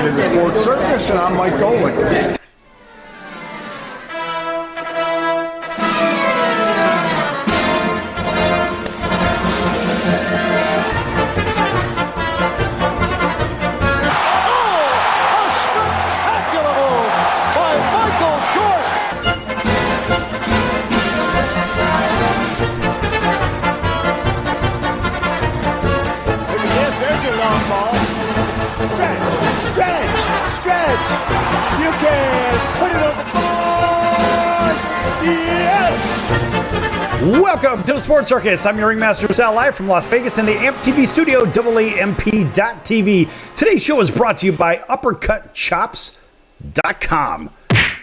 listening to the Sports Circus, and I'm Mike Golick. Welcome to the Sports Circus. I'm your Ringmaster Sal, live from Las Vegas in the AMP TV studio, AAMP.TV. Today's show is brought to you by UppercutChops.com.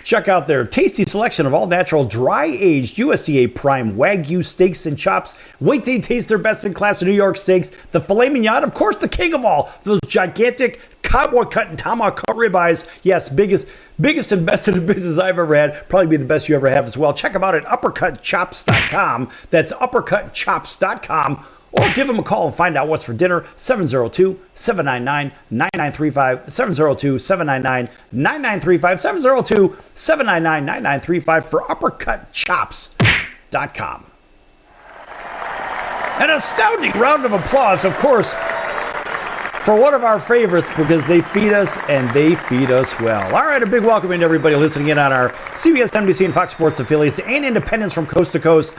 Check out their tasty selection of all-natural, dry-aged USDA prime Wagyu steaks and chops. Wait till you taste their best-in-class New York steaks. The filet mignon, of course, the king of all. Those gigantic cowboy-cut and tomahawk cut ribeyes. Yes, biggest and best in the business I've ever had. Probably be the best you ever have as well. Check them out at UppercutChops.com. That's UppercutChops.com. Or give them a call and find out what's for dinner. 702-799-9935. 702-799-9935. 702-799-9935 for UppercutChops.com. An astounding round of applause, of course, for one of our favorites, because they feed us and they feed us well. All right, a big welcome to everybody listening in on our CBS, NBC, and Fox Sports affiliates and independents from coast to coast.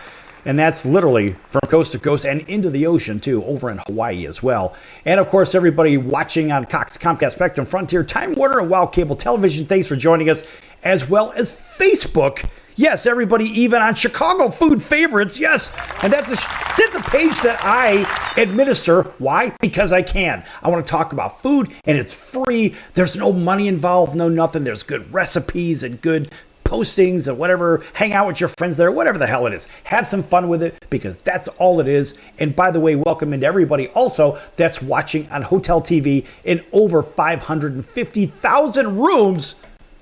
And that's literally from coast to coast and into the ocean, too, over in Hawaii as well. And, of course, everybody watching on Cox, Comcast, Spectrum, Frontier, Time Warner, and Wild Cable Television, thanks for joining us, as well as Facebook. Yes, everybody, even on Chicago Food Favorites, yes. And that's a page that I administer. Why? Because I can. I want to talk about food, and it's free. There's no money involved, no nothing. There's good recipes and good postings and whatever. Hang out with your friends there, whatever the hell it is. Have some fun with it, because that's all it is. And by the way, welcome into everybody also that's watching on Hotel TV in over 550,000 rooms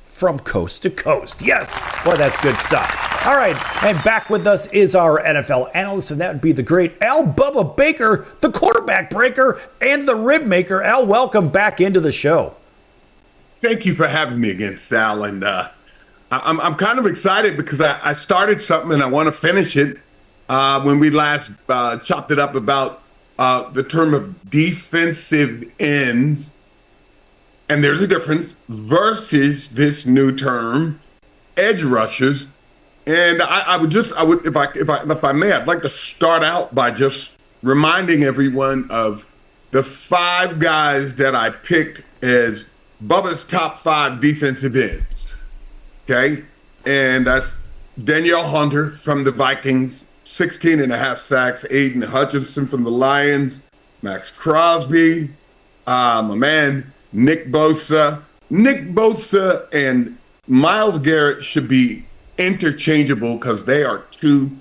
from coast to coast. Yes, boy, that's good stuff. All right, and back with us is our NFL analyst, and that would be the great Al Bubba Baker, the quarterback breaker and the rib maker. Al, welcome back into the show. Thank you for having me again, Sal. And I'm kind of excited because I started something and I want to finish it. When we last chopped it up about the term of defensive ends, and there's a difference, versus this new term, edge rushers. And if I may, I'd like to start out by just reminding everyone of the 5 guys that I picked as Bubba's top 5 defensive ends. Okay, and that's Danielle Hunter from the Vikings, 16 and a half sacks. Aiden Hutchinson from the Lions, Max Crosby, my man, Nick Bosa. Nick Bosa and Myles Garrett should be interchangeable because they are 2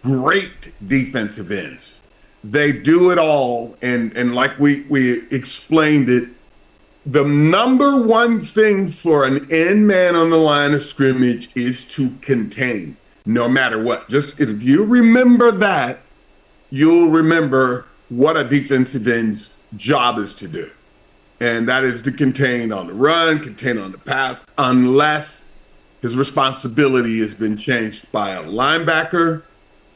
great defensive ends. They do it all, and like we explained it, the number one thing for an end man on the line of scrimmage is to contain, no matter what. Just if you remember that, you'll remember what a defensive end's job is to do. And that is to contain on the run, contain on the pass, unless his responsibility has been changed by a linebacker,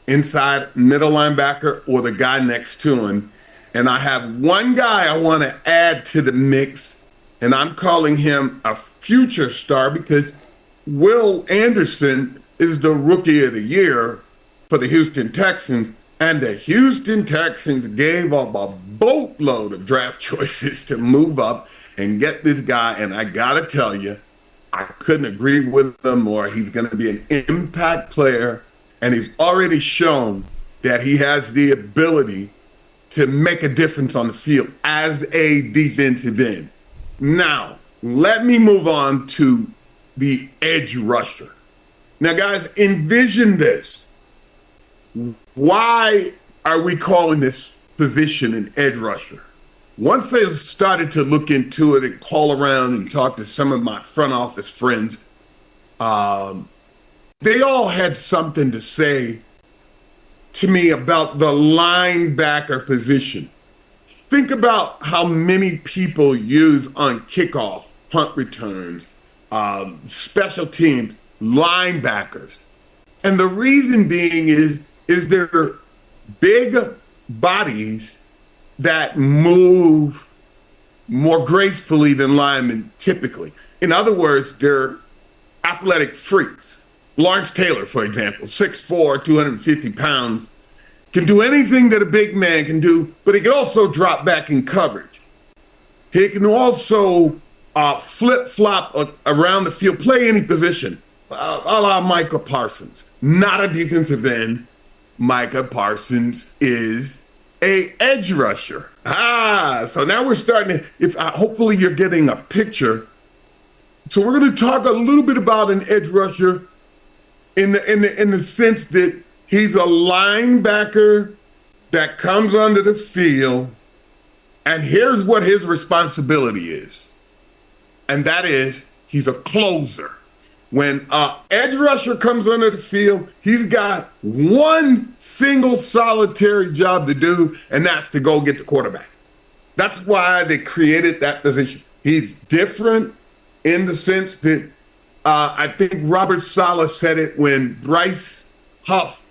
inside middle linebacker, or the guy next to him. And I have one guy I want to add to the mix, and I'm calling him a future star because Will Anderson is the rookie of the year for the Houston Texans. And the Houston Texans gave up a boatload of draft choices to move up and get this guy. And I got to tell you, I couldn't agree with him more. He's going to be an impact player, and he's already shown that he has the ability to make a difference on the field as a defensive end. Now, let me move on to the edge rusher. Now, guys, envision this. Why are we calling this position an edge rusher? Once they started to look into it and call around and talk to some of my front office friends, they all had something to say to me about the linebacker position. Think about how many people use on kickoff punt returns, special teams, linebackers. And the reason being is they're big bodies that move more gracefully than linemen typically. In other words, they're athletic freaks. Lawrence Taylor, for example, 6'4", 250 pounds, can do anything that a big man can do, but he can also drop back in coverage. He can also flip-flop around the field, play any position, a la Micah Parsons. Not a defensive end. Micah Parsons is a edge rusher. So now we're starting to, hopefully you're getting a picture. So we're going to talk a little bit about an edge rusher in the sense that he's a linebacker that comes onto the field, and here's what his responsibility is. And that is, he's a closer. When an edge rusher comes onto the field, he's got one single solitary job to do, and that's to go get the quarterback. That's why they created that position. He's different in the sense that I think Robert Saleh said it when Bryce Huff,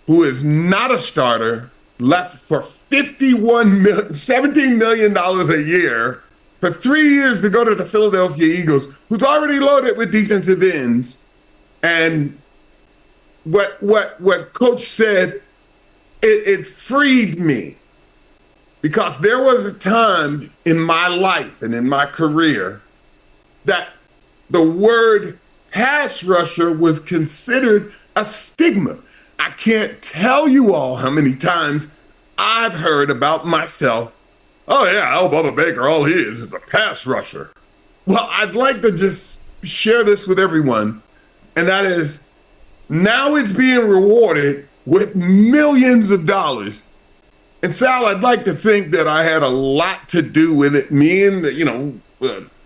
who is not a starter, left for $17 million a year for 3 years to go to the Philadelphia Eagles, who's already loaded with defensive ends. And what Coach said, it freed me, because there was a time in my life and in my career that the word pass rusher was considered a stigma. I can't tell you all how many times I've heard about myself, oh yeah, Bubba Baker, all he is a pass rusher. Well, I'd like to just share this with everyone, and that is, now it's being rewarded with millions of dollars. And Sal, I'd like to think that I had a lot to do with it. Me and,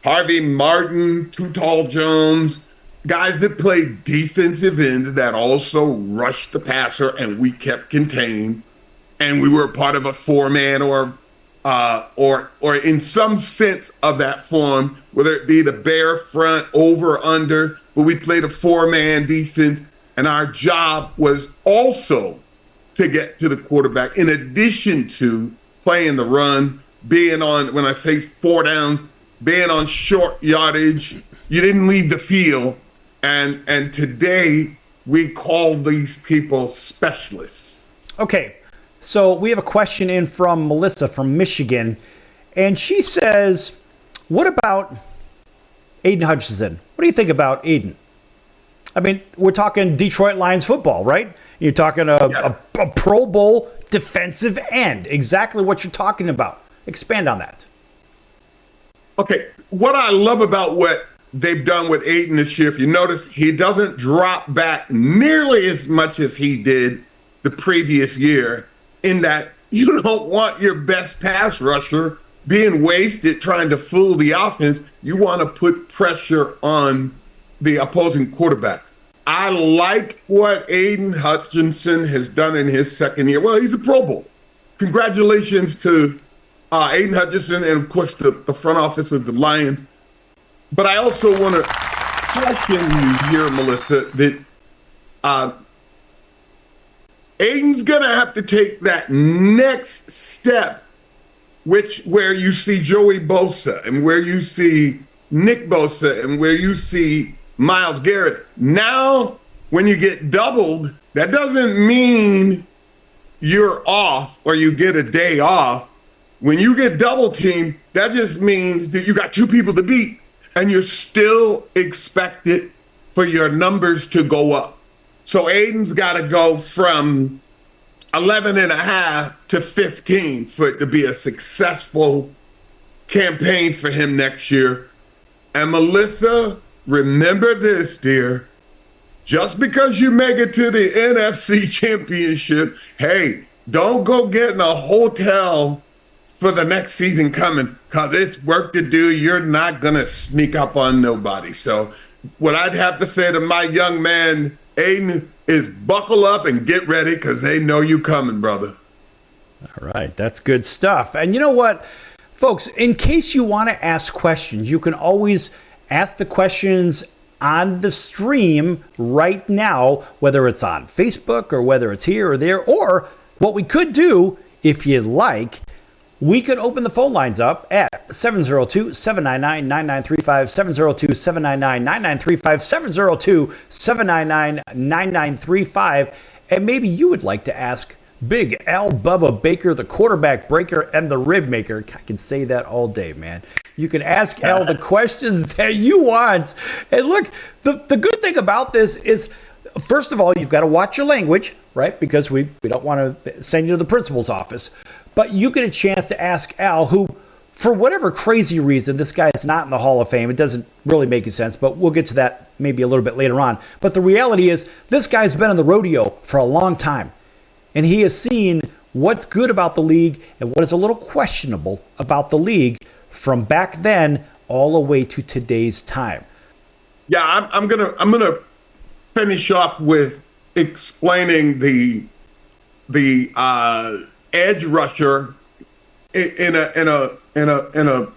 Harvey Martin, Too Tall Jones, guys that played defensive ends that also rushed the passer, and we kept contained. And we were part of a four-man or in some sense of that form, whether it be the bear front, over, under, but we played a four-man defense, and our job was also to get to the quarterback, in addition to playing the run, being on, when I say 4 downs, being on short yardage. You didn't leave the field. And today we call these people specialists. Okay, so we have a question in from Melissa from Michigan, and she says, what about Aiden Hutchinson? What do you think about Aiden? I mean, we're talking Detroit Lions football, right? You're talking a Pro Bowl defensive end. Exactly what you're talking about. Expand on that. Okay, what I love about what they've done with Aiden this year, if you notice, he doesn't drop back nearly as much as he did the previous year, in that you don't want your best pass rusher being wasted trying to fool the offense. You want to put pressure on the opposing quarterback. I like what Aiden Hutchinson has done in his second year. Well, he's a Pro Bowl. Congratulations to Aiden Hutchinson and, of course, the front office of the Lions. But I also want to caution you here, Melissa, that Aiden's going to have to take that next step, where you see Joey Bosa and where you see Nick Bosa and where you see Myles Garrett. Now, when you get doubled, that doesn't mean you're off or you get a day off. When you get double teamed, that just means that you got 2 people to beat, and you're still expected for your numbers to go up. So Aiden's got to go from 11.5 to 15 for it to be a successful campaign for him next year. And Melissa, remember this, dear. Just because you make it to the NFC Championship, hey, don't go getting a hotel for the next season coming, because it's work to do. You're not going to sneak up on nobody. So what I'd have to say to my young man, Aiden, is buckle up and get ready, because they know you coming, brother. All right, that's good stuff. And you know what? Folks, in case you want to ask questions, you can always ask the questions on the stream right now, whether it's on Facebook or whether it's here or there. Or what we could do, if you'd like, we could open the phone lines up at 702-799-9935, 702-799-9935, 702-799-9935, and maybe you would like to ask Big Al Bubba Baker, the quarterback breaker and the rib maker. I can say that all day, man. You can ask Al the questions that you want. And look, the good thing about this is, first of all, you've got to watch your language, right? Because we don't want to send you to the principal's office. But you get a chance to ask Al, who, for whatever crazy reason, this guy is not in the Hall of Fame. It doesn't really make sense, but we'll get to that maybe a little bit later on. But the reality is, this guy's been on the rodeo for a long time. And he has seen what's good about the league and what is a little questionable about the league from back then all the way to today's time. Yeah, I'm gonna finish off with explaining the edge rusher in a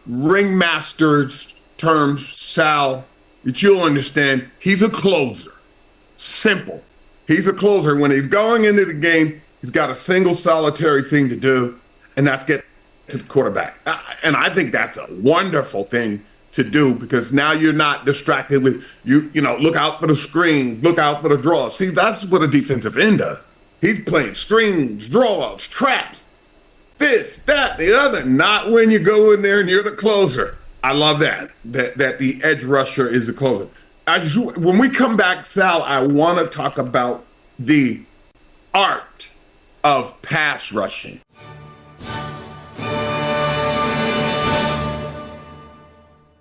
ringmaster's terms, Sal, that you'll understand. He's a closer. Simple. He's a closer. When he's going into the game, he's got a single solitary thing to do, and that's get to the quarterback. And I think that's a wonderful thing to do, because now you're not distracted with, you know, look out for the screens, look out for the draws. See, that's what a defensive end does. He's playing screens, draws, traps, this, that, the other. Not when you go in there and you're the closer. I love that the edge rusher is the closer. When we come back, Sal, I want to talk about the art of pass rushing.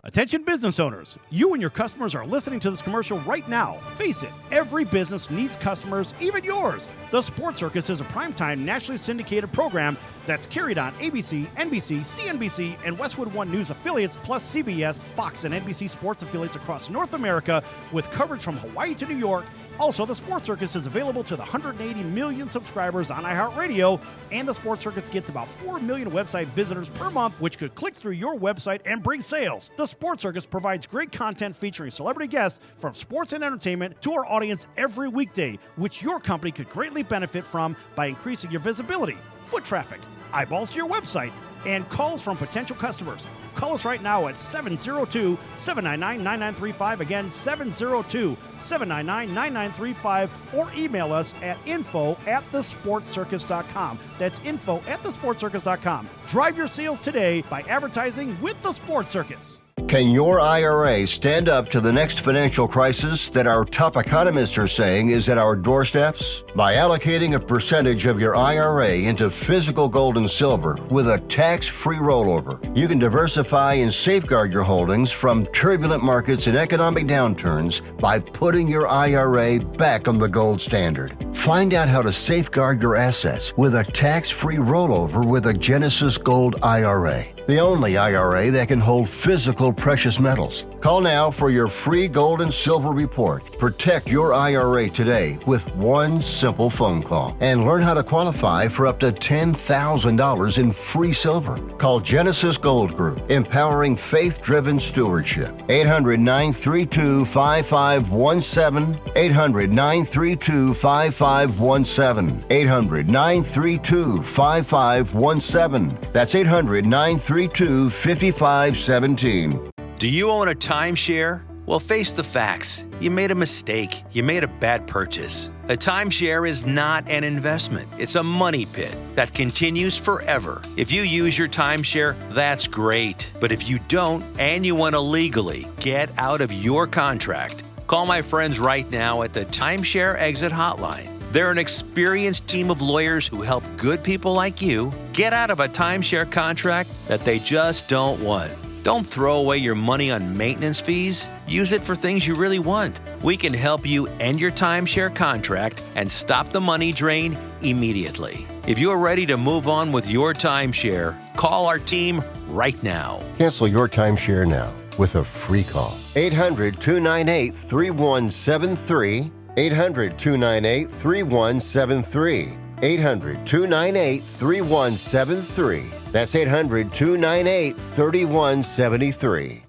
Attention business owners, you and your customers are listening to this commercial right now. Face it, every business needs customers, even yours. The Sports Circus is a primetime nationally syndicated program that's carried on ABC, NBC, CNBC, and Westwood One News affiliates, plus CBS, Fox, and NBC sports affiliates across North America, with coverage from Hawaii to New York. Also, the Sports Circus is available to the 180 million subscribers on iHeartRadio, and the Sports Circus gets about 4 million website visitors per month, which could click through your website and bring sales. The Sports Circus provides great content featuring celebrity guests from sports and entertainment to our audience every weekday, which your company could greatly benefit from by increasing your visibility, foot traffic, eyeballs to your website, and calls from potential customers. Call us right now at 702-799-9935. Again, 702-799-9935. Or email us at info@thesportscircus.com. That's info@thesportscircus.com. Drive your sales today by advertising with the Sports Circus. Can your IRA stand up to the next financial crisis that our top economists are saying is at our doorsteps? By allocating a percentage of your IRA into physical gold and silver with a tax-free rollover, you can diversify and safeguard your holdings from turbulent markets and economic downturns by putting your IRA back on the gold standard. Find out how to safeguard your assets with a tax-free rollover with a Genesis Gold IRA, the only IRA that can hold physical precious metals. Call now for your free gold and silver report. Protect your IRA today with one simple phone call and learn how to qualify for up to $10,000 in free silver. Call Genesis Gold Group, empowering faith-driven stewardship. 800-932-5517. 800-932-5517. 800-932-5517. That's 800-932-5517. Do you own a timeshare? Well, face the facts. You made a mistake. You made a bad purchase. A timeshare is not an investment. It's a money pit that continues forever. If you use your timeshare, that's great. But if you don't, and you want to legally get out of your contract, call my friends right now at the Timeshare Exit Hotline. They're an experienced team of lawyers who help good people like you get out of a timeshare contract that they just don't want. Don't throw away your money on maintenance fees. Use it for things you really want. We can help you end your timeshare contract and stop the money drain immediately. If you're ready to move on with your timeshare, call our team right now. Cancel your timeshare now with a free call. 800-298-3173. 800-298-3173. 800-298-3173. That's 800-298-3173.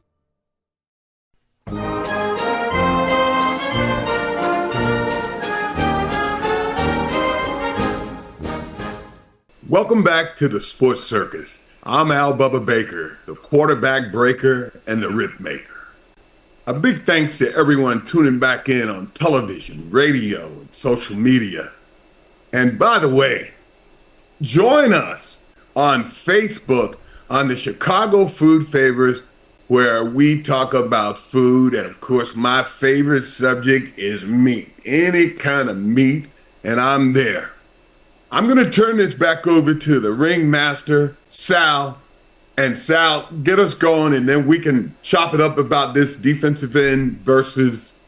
Welcome back to the Sports Circus. I'm Bubba Baker, the quarterback breaker and the rip maker. A big thanks to everyone tuning back in on television, radio, and social media. And by the way, join us on Facebook on the Chicago Food Favorites, where we talk about food. And of course, my favorite subject is meat, any kind of meat, and I'm there. I'm going to turn this back over to the Ringmaster, Sal. And Sal, get us going, and then we can chop it up about this defensive end versus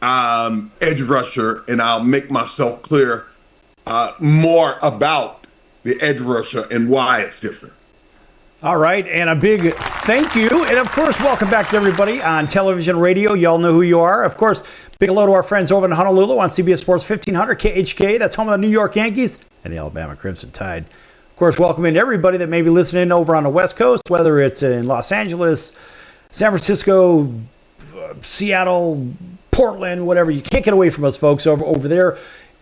edge rusher, and I'll make myself clear more about the edge rusher and why it's different. All right, and a big thank you. And, of course, welcome back to everybody on television, radio. Y'all know who you are. Of course, big hello to our friends over in Honolulu on CBS Sports 1500 KHK. That's home of the New York Yankees and the Alabama Crimson Tide. Of course, welcome in everybody that may be listening over on the West Coast, whether it's in Los Angeles, San Francisco, Seattle, Portland, whatever. You can't get away from us, folks, over there,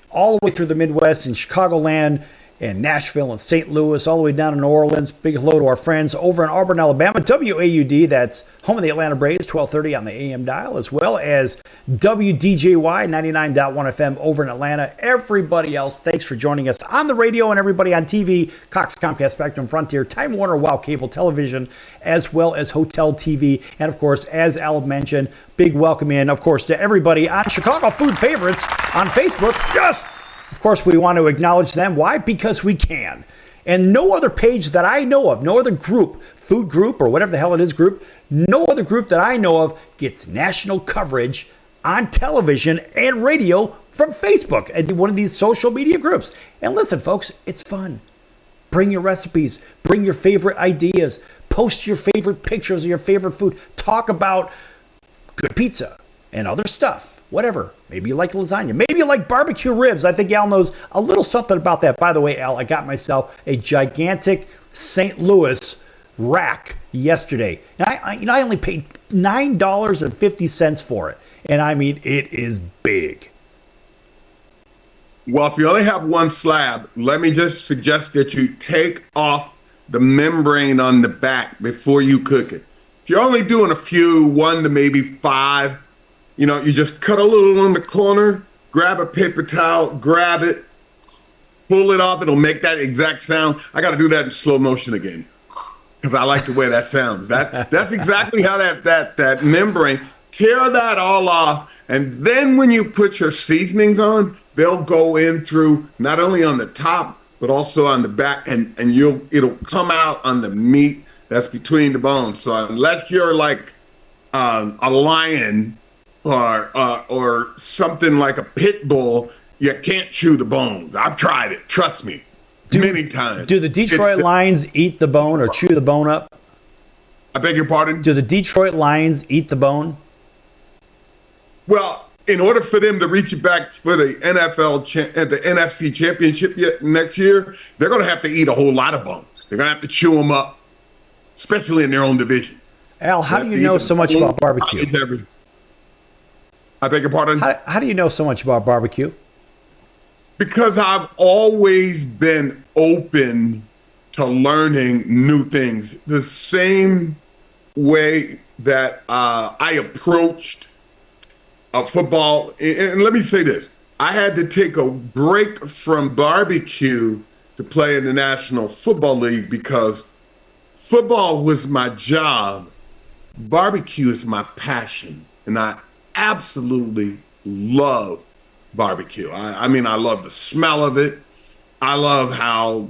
all the way through the Midwest and Chicagoland and Nashville and St. Louis, all the way down to New Orleans. Big hello to our friends over in Auburn, Alabama. WAUD, that's home of the Atlanta Braves, 1230 on the AM dial, as well as WDJY, 99.1 FM over in Atlanta. Everybody else, thanks for joining us on the radio, and everybody on TV, Cox, Comcast, Spectrum, Frontier, Time Warner, Wow Cable Television, as well as Hotel TV. And, of course, as Al mentioned, big welcome in, of course, to everybody on Chicago Food Favorites on Facebook. Yes! Of course, we want to acknowledge them. Why? Because we can. And no other page that I know of, no other group, food group or whatever the hell it is group, no other group that I know of gets national coverage on television and radio from Facebook and one of these social media groups. And listen, folks, it's fun. Bring your recipes. Bring your favorite ideas. Post your favorite pictures of your favorite food. Talk about good pizza and other stuff. Whatever. Maybe you like lasagna. Maybe you like barbecue ribs. I think Al knows a little something about that. By the way, Al, I got myself a gigantic St. Louis rack yesterday. And I only paid $9.50 for it. And I mean, it is big. Well, if you only have one slab, let me just suggest that you take off the membrane on the back before you cook it. If you're only doing a few, 1 to maybe 5, you just cut a little on the corner, grab a paper towel, grab it, pull it off. It'll make that exact sound. I got to do that in slow motion again because I like the way that sounds. That's exactly how that membrane, tear that all off. And then when you put your seasonings on, they'll go in through not only on the top, but also on the back, and it'll come out on the meat that's between the bones. So unless you're like a lion, or something like a pit bull, you can't chew the bones. I've tried it, trust me, many times. Do the Detroit Lions eat the bone or chew the bone up? I beg your pardon? Do the Detroit Lions eat the bone? Well, in order for them to reach it back for the the NFC Championship next year, they're going to have to eat a whole lot of bones. They're going to have to chew them up, especially in their own division. Al, how do you know so much about barbecue? I beg your pardon? How do you know so much about barbecue? Because I've always been open to learning new things. The same way that I approached football. And let me say this. I had to take a break from barbecue to play in the National Football League because football was my job. Barbecue is my passion. And I absolutely love barbecue. I mean, I love the smell of it. I love how,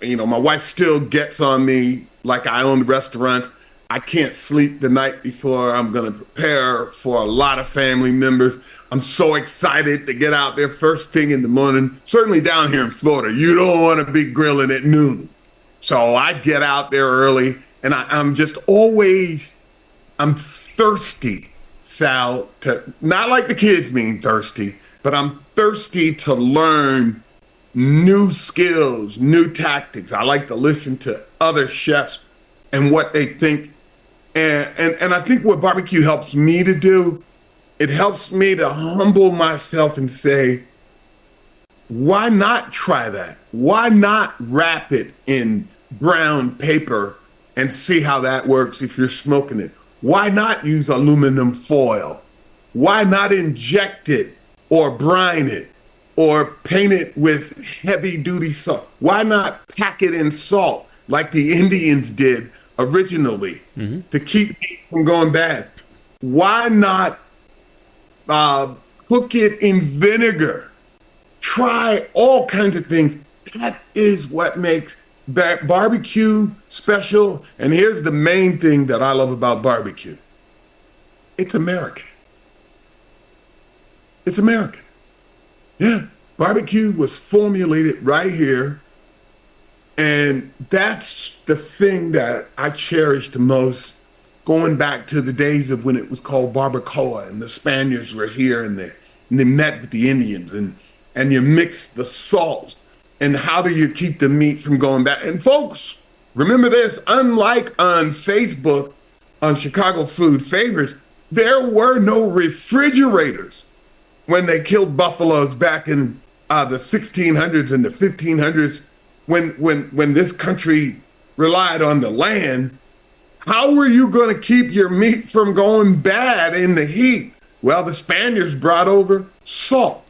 my wife still gets on me like I own the restaurant. I can't sleep the night before. I'm going to prepare for a lot of family members. I'm so excited to get out there first thing in the morning. Certainly down here in Florida, you don't want to be grilling at noon. So I get out there early, and I'm just always, I'm thirsty, Sal, not like the kids mean thirsty, but I'm thirsty to learn new skills, new tactics. I like to listen to other chefs and what they think. And I think what barbecue helps me to do, it helps me to humble myself and say, why not try that? Why not wrap it in brown paper and see how that works if you're smoking it? Why not use aluminum foil? Why not inject it or brine it or paint it with heavy duty salt? Why not pack it in salt like the Indians did originally to keep meat from going bad? Why not cook it in vinegar? Try all kinds of things. That is what makes barbecue special. And here's the main thing that I love about barbecue. It's American. It's American. Yeah, barbecue was formulated right here. And that's the thing that I cherish the most, going back to the days of when it was called barbacoa and the Spaniards were here and they met with the Indians and you mix the salts. And how do you keep the meat from going bad? And folks, remember this, unlike on Facebook, on Chicago Food Favorites, there were no refrigerators when they killed buffaloes back in the 1600s and the 1500s, when this country relied on the land. How were you going to keep your meat from going bad in the heat? Well, the Spaniards brought over salt,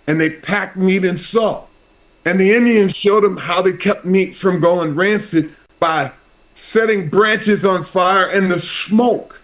and they packed meat in salt. And the Indians showed them how they kept meat from going rancid by setting branches on fire, and the smoke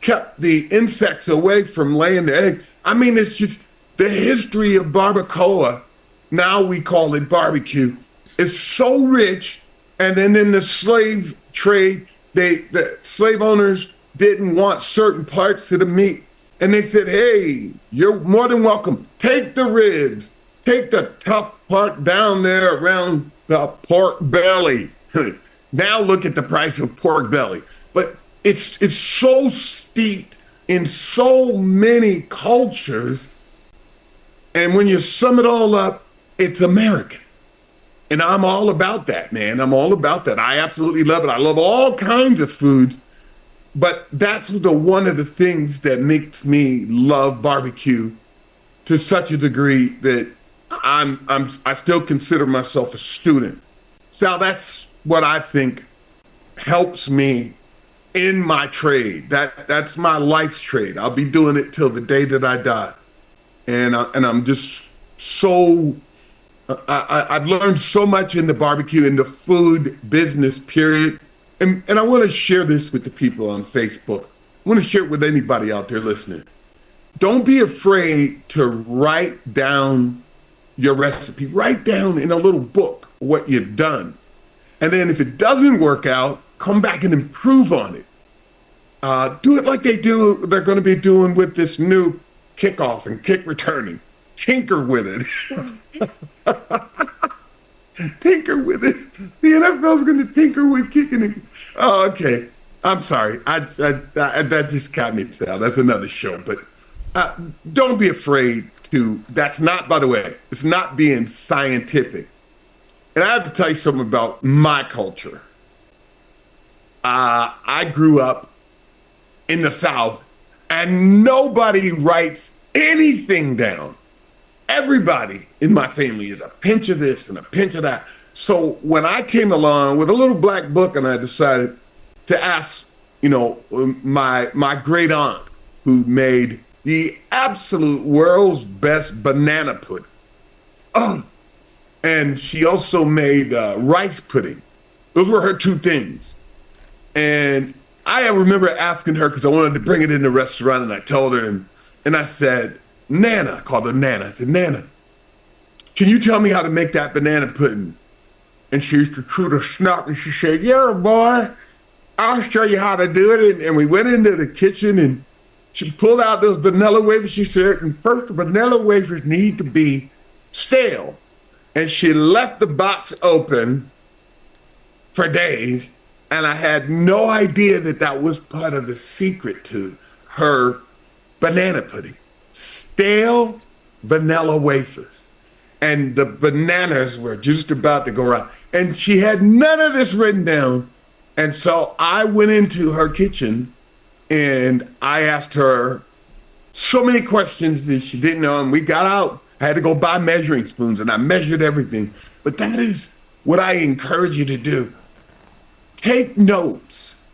kept the insects away from laying their eggs. I mean, it's just the history of barbacoa, now we call it barbecue, is so rich. And then in the slave trade, the slave owners didn't want certain parts of the meat. And they said, hey, you're more than welcome. Take the ribs, take the tough part down there around the pork belly. Now look at the price of pork belly. But it's so steeped in so many cultures. And when you sum it all up, it's American. And I'm all about that, man. I'm all about that. I absolutely love it. I love all kinds of foods. But that's one of the things that makes me love barbecue to such a degree that I still consider myself a student. Sal, that's what I think helps me in my trade. That's my life's trade. I'll be doing it till the day that I die. And I'm just so, I've learned so much in the barbecue, in the food business, period. And I want to share this with the people on Facebook. I want to share it with anybody out there listening. Don't be afraid to write down your recipe. Write down in a little book what you've done. And then if it doesn't work out, come back and improve on it. Do it like they're going to be doing with this new kickoff and kick returning. Tinker with it. Tinker with it. The NFL's going to tinker with kicking it. Oh, okay. I'm sorry. That just got me, Sal. That's another show. But don't be afraid to. That's not, by the way, it's not being scientific. And I have to tell you something about my culture. I grew up in the South, and nobody writes anything down. Everybody in my family is a pinch of this and a pinch of that. So when I came along with a little black book and I decided to ask, my great aunt, who made the absolute world's best banana pudding. And she also made rice pudding. Those were her two things. And I remember asking her, because I wanted to bring it in the restaurant, and I told her, and I said, Nana, I called her Nana. I said, Nana, can you tell me how to make that banana pudding? And she used to chew the snot, and she said, yeah, boy, I'll show you how to do it. And we went into the kitchen, and she pulled out those vanilla wafers. She said, and first, the vanilla wafers need to be stale. And she left the box open for days, and I had no idea that was part of the secret to her banana pudding. Stale vanilla wafers. And the bananas were just about to go around. And she had none of this written down. And so I went into her kitchen and I asked her so many questions that she didn't know. And we got out. I had to go buy measuring spoons and I measured everything. But that is what I encourage you to do. Take notes.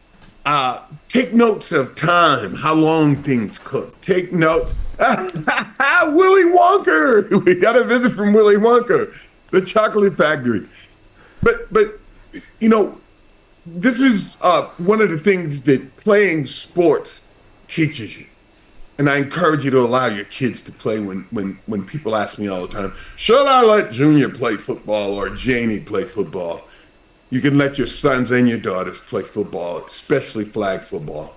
Take notes of time, how long things cook. Take notes. Willy Wonka. We got a visit from Willy Wonka, the chocolate factory. But you know, this is one of the things that playing sports teaches you. And I encourage you to allow your kids to play when people ask me all the time, should I let Junior play football or Janie play football? You can let your sons and your daughters play football, especially flag football.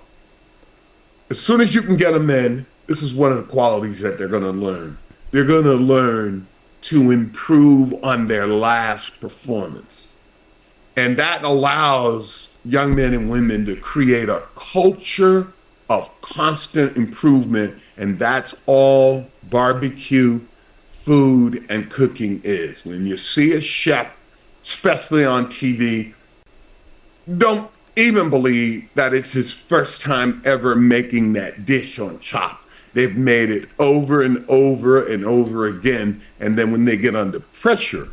As soon as you can get them in, this is one of the qualities that they're going to learn. They're going to learn to improve on their last performance. And that allows young men and women to create a culture of constant improvement. And that's all barbecue, food, and cooking is. When you see a chef, especially on TV, don't even believe that it's his first time ever making that dish on Chopped. They've made it over and over and over again. And then when they get under pressure,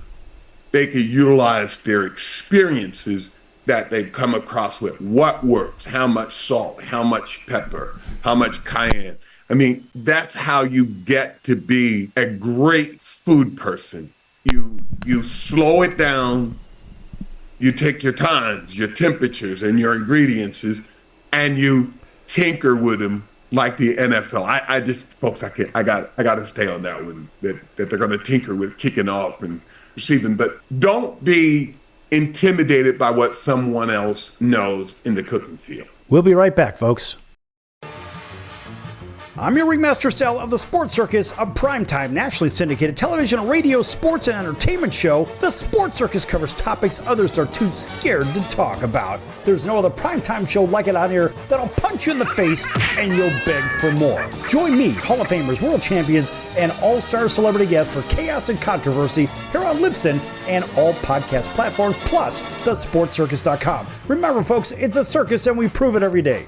they can utilize their experiences that they've come across with what works, how much salt, how much pepper, how much cayenne. I mean, that's how you get to be a great food person. You slow it down, you take your times, your temperatures, and your ingredients, and you tinker with them like the NFL. I just, folks, I got to stay on that one, that they're going to tinker with kicking off and receiving. But don't be intimidated by what someone else knows in the cooking field. We'll be right back, folks. I'm your Ringmaster Sal of the Sports Circus, a primetime, nationally syndicated television, radio, sports, and entertainment show. The Sports Circus covers topics others are too scared to talk about. There's no other primetime show like it out here that'll punch you in the face and you'll beg for more. Join me, Hall of Famers, world champions, and all-star celebrity guests for chaos and controversy here on Libsyn and all podcast platforms, plus thesportscircus.com. Remember, folks, it's a circus and we prove it every day.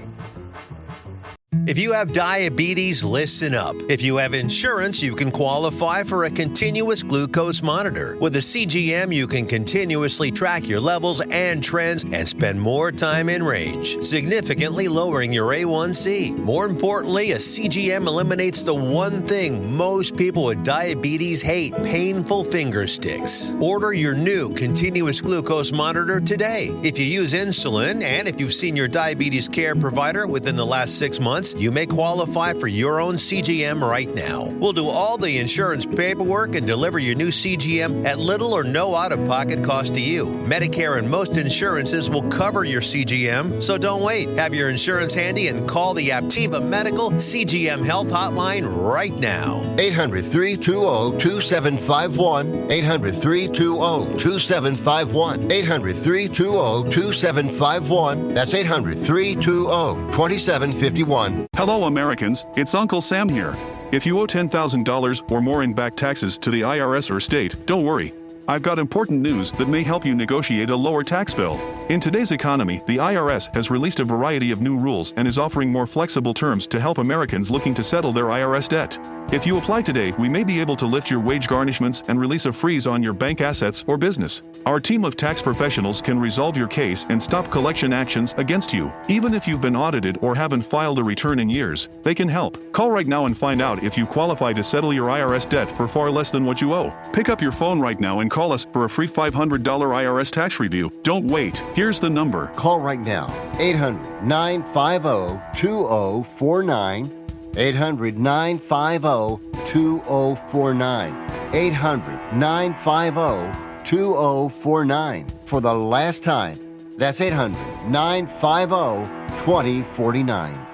If you have diabetes, listen up. If you have insurance, you can qualify for a continuous glucose monitor. With a CGM, you can continuously track your levels and trends and spend more time in range, significantly lowering your A1C. More importantly, a CGM eliminates the one thing most people with diabetes hate: painful finger sticks. Order your new continuous glucose monitor today. If you use insulin and if you've seen your diabetes care provider within the last 6 months, you may qualify for your own CGM right now. We'll do all the insurance paperwork and deliver your new CGM at little or no out-of-pocket cost to you. Medicare and most insurances will cover your CGM, so don't wait. Have your insurance handy and call the Aptiva Medical CGM Health Hotline right now. 800-320-2751. 800-320-2751. 800-320-2751. That's 800-320-2751. Hello, Americans. It's Uncle Sam here. If you owe $10,000 or more in back taxes to the IRS or state, don't worry. I've got important news that may help you negotiate a lower tax bill. In today's economy, the IRS has released a variety of new rules and is offering more flexible terms to help Americans looking to settle their IRS debt. If you apply today, we may be able to lift your wage garnishments and release a freeze on your bank assets or business. Our team of tax professionals can resolve your case and stop collection actions against you. Even if you've been audited or haven't filed a return in years, they can help. Call right now and find out if you qualify to settle your IRS debt for far less than what you owe. Pick up your phone right now and call us for a free $500 IRS tax review. Don't wait. Here's the number. Call right now. 800-950-2049. 800-950-2049. 800-950-2049. For the last time, that's 800-950-2049.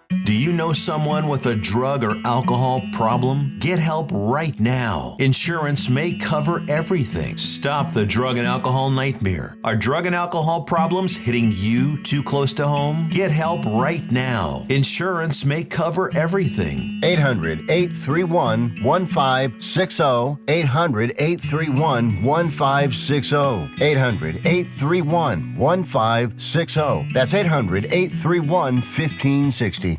Do you know someone with a drug or alcohol problem? Get help right now. Insurance may cover everything. Stop the drug and alcohol nightmare. Are drug and alcohol problems hitting you too close to home? Get help right now. Insurance may cover everything. 800-831-1560. 800-831-1560. 800-831-1560. That's 800-831-1560.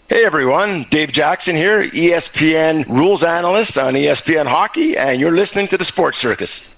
Hey everyone, Dave Jackson here, ESPN rules analyst on ESPN Hockey, and you're listening to the Sports Circus.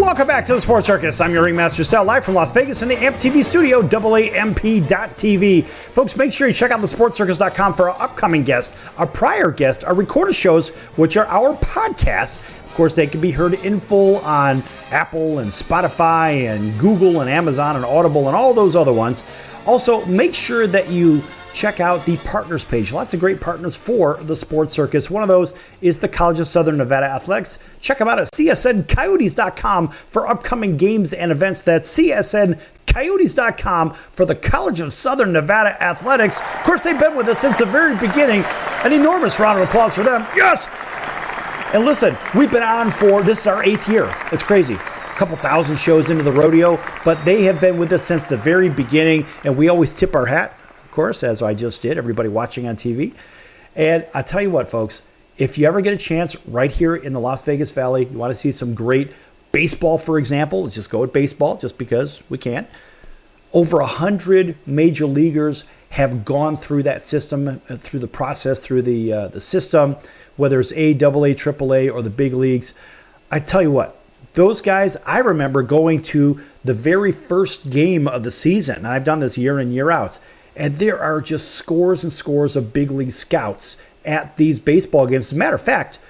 Welcome back to the Sports Circus. I'm your Ringmaster Sal, live from Las Vegas in the AMP TV studio, AAMP.TV. Folks, make sure you check out thesportscircus.com for our upcoming guests, our prior guests, our recorded shows, which are our podcasts. Of course, they can be heard in full on Apple and Spotify and Google and Amazon and Audible and all those other ones. Also, make sure that you check out the partners page. Lots of great partners for the Sports Circus. One of those is the College of Southern Nevada Athletics. Check them out at csncoyotes.com for upcoming games and events. That's csncoyotes.com for the College of Southern Nevada Athletics. Of course, they've been with us since the very beginning. An enormous round of applause for them. Yes! And listen, we've been on this is our 8th year. It's crazy. A couple thousand shows into the rodeo, but they have been with us since the very beginning, and we always tip our hat, of course, as I just did, everybody watching on TV. And I tell you what, folks, if you ever get a chance right here in the Las Vegas Valley, you want to see some great baseball, for example, let's just go with baseball just because we can. Over 100 major leaguers have gone through that system, through the process, through the system, whether it's A, AA, AAA, or the big leagues. I tell you what, those guys, I remember going to the very first game of the season, and I've done this year in, year out, and there are just scores and scores of big league scouts at these baseball games. As a matter of fact,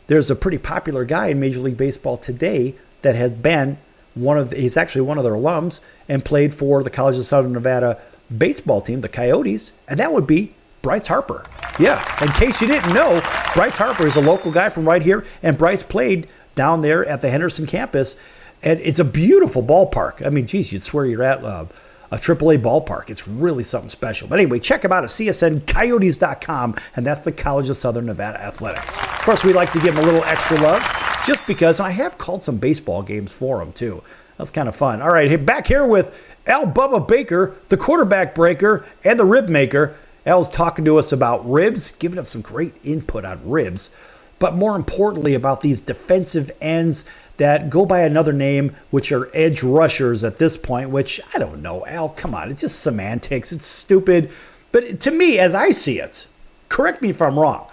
there's a pretty popular guy in Major League Baseball today that has been he's actually one of their alums and played for the College of Southern Nevada baseball team, the Coyotes, and that would be Bryce Harper. Yeah, in case you didn't know, Bryce Harper is a local guy from right here, and Bryce played down there at the Henderson campus, and it's a beautiful ballpark. I mean, geez, you'd swear you're at a AAA ballpark. It's really something special. But anyway, check them out at csncoyotes.com, and that's the College of Southern Nevada Athletics. Of course, we like to give them a little extra love just because I have called some baseball games for them, too. That's kind of fun. All right, back here with Al Bubba Baker, the quarterback breaker and the rib maker. Al's talking to us about ribs, giving us some great input on ribs, but more importantly about these defensive ends that go by another name, which are edge rushers at this point, which I don't know, Al, come on, it's just semantics, it's stupid. But to me, as I see it, correct me if I'm wrong,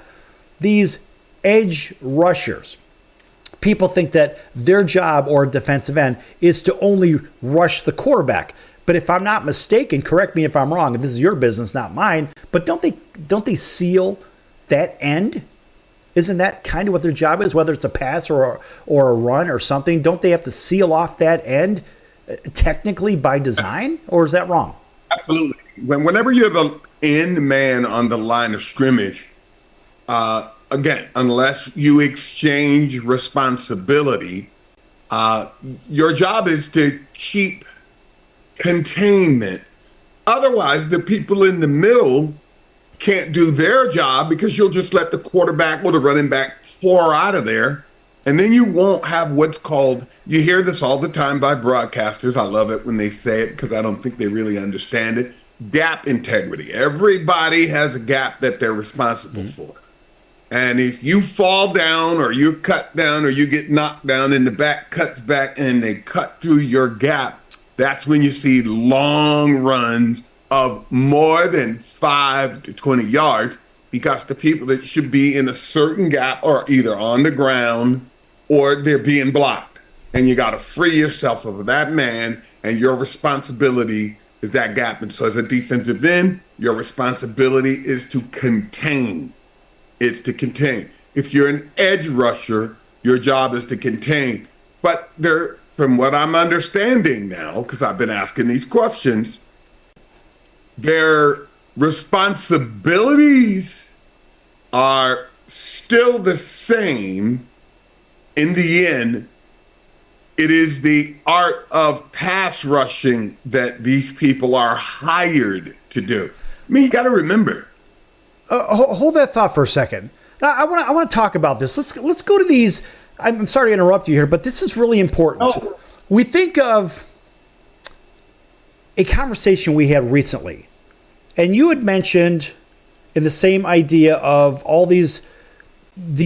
these edge rushers, people think that their job or defensive end is to only rush the quarterback. But if I'm not mistaken, correct me if I'm wrong, if this is your business, not mine, but don't they seal that end? Isn't that kind of what their job is, whether it's a pass or a run or something? Don't they have to seal off that end technically by design, or is that wrong? Absolutely. Whenever you have an end man on the line of scrimmage, again, unless you exchange responsibility, your job is to keep containment. Otherwise, the people in the middle can't do their job because you'll just let the quarterback or the running back pour out of there. And then you won't have what's called, you hear this all the time by broadcasters. I love it when they say it because I don't think they really understand it. Gap integrity. Everybody has a gap that they're responsible for. And if you fall down or you cut down or you get knocked down and the back cuts back and they cut through your gap, that's when you see long runs of more than 5 to 20 yards because the people that should be in a certain gap are either on the ground or they're being blocked. And you got to free yourself of that man, and your responsibility is that gap. And so as a defensive end, your responsibility is to contain. it's to contain. If you're an edge rusher, your job is to contain. But there, from what I'm understanding now, because I've been asking these questions, their responsibilities are still the same. In the end, it is the art of pass rushing that these people are hired to do. I mean, you got to remember. Hold that thought for a second. I want to talk about this. Let's go to these. I'm sorry to interrupt you here, but this is really important. Oh. We think of a conversation we had recently, and you had mentioned in the same idea of all these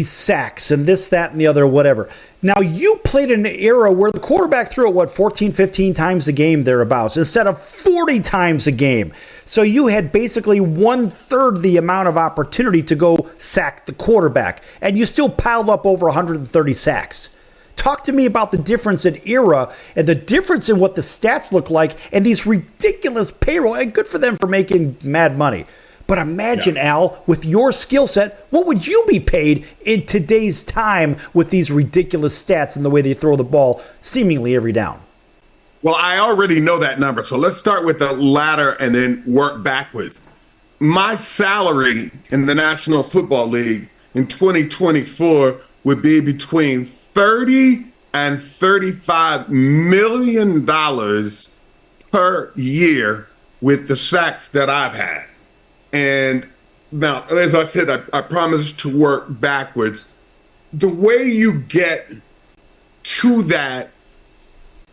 sacks and this, that, and the other, whatever. Now, you played in an era where the quarterback threw it, 14, 15 times a game thereabouts, instead of 40 times a game. So you had basically 1/3 the amount of opportunity to go sack the quarterback, and you still piled up over 130 sacks. Talk to me about the difference in era and the difference in what the stats look like and these ridiculous payroll. And good for them for making mad money. But imagine, Al, with your skill set, what would you be paid in today's time with these ridiculous stats and the way they throw the ball seemingly every down? Well, I already know that number. So let's start with the latter and then work backwards. My salary in the National Football League in 2024 would be between $30 and $35 million per year with the sacks that I've had. And now, as I said, I promised to work backwards. The way you get to that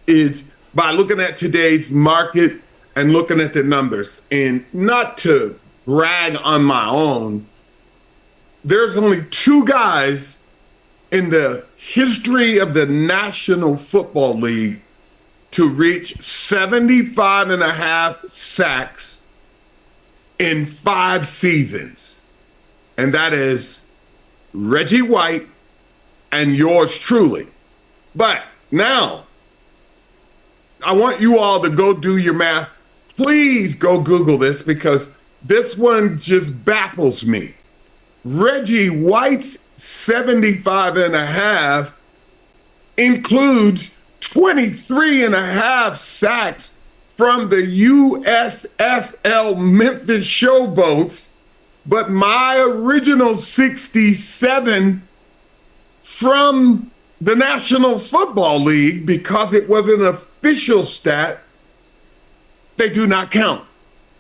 is by looking at today's market and looking at the numbers. And not to brag on my own, there's only 2 guys in the history of the National Football League to reach 75.5 sacks in 5 seasons. And that is Reggie White and yours truly. But now, I want you all to go do your math. Please go Google this because this one just baffles me. Reggie White's 75.5 includes 23.5 sacks from the USFL Memphis Showboats, but my original 67 from the National Football League, because it was an official stat, they do not count.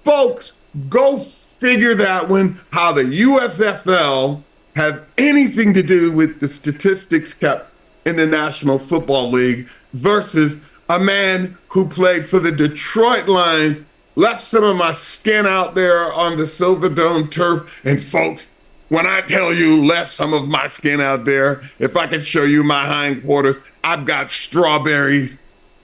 Folks, go figure that one, how the USFL has anything to do with the statistics kept in the National Football League versus a man who played for the Detroit Lions, left some of my skin out there on the Silverdome turf. And folks, when I tell you left some of my skin out there, if I can show you my hindquarters, I've got strawberries